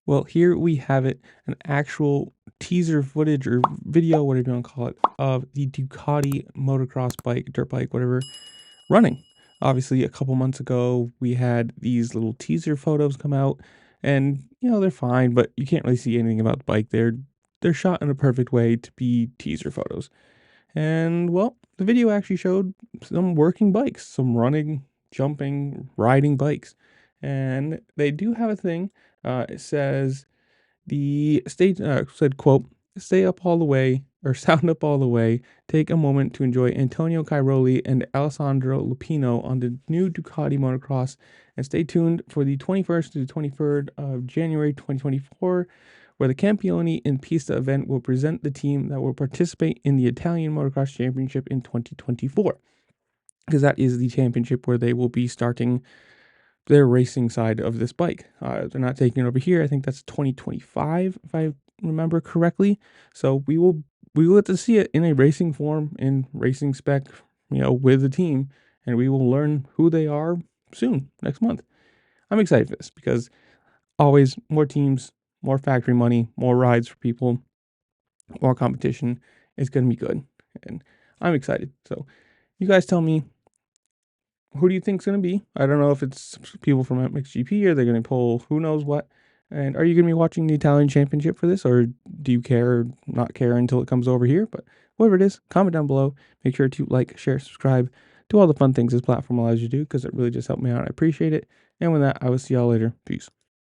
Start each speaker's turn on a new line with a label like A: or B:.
A: Well, here we have it, an actual teaser footage or video, whatever you want to call it, of the Ducati motocross bike, dirt bike, whatever, running. Obviously, a couple months ago, we had these little teaser photos come out, and they're fine, but you can't really see anything about the bike. They're shot in a perfect way to be teaser photos. And well, the video actually showed some working bikes, some running, jumping, riding bikes. And they do have a thing. It says the stage said, quote, stay up all the way or sound up all the way. Take a moment to enjoy Antonio Cairoli and Alessandro Lupino on the new Ducati motocross, and stay tuned for the 21st to the 23rd of January 2024, where the Campioni in Pista event will present the team that will participate in the Italian Motocross Championship in 2024. Because that is the championship where they will be starting their racing side of this bike. They're not taking it over here. I think that's 2025, if I remember correctly. So we will get to see it in a racing form, in racing spec, with the team, and we will learn who they are soon, next month. I'm excited for this because always more teams, more factory money, more rides for people, more competition. It's going to be good, and I'm excited. So you guys tell me, who do you think is going to be? I don't know if it's people from XGP or they're going to pull who knows what. And are you going to be watching the Italian Championship for this, or do you care or not care until it comes over here? But whatever it is, comment down below. Make sure to like, share, subscribe, do all the fun things this platform allows you to do, because it really just helped me out. I appreciate it. And with that, I will see y'all later. Peace.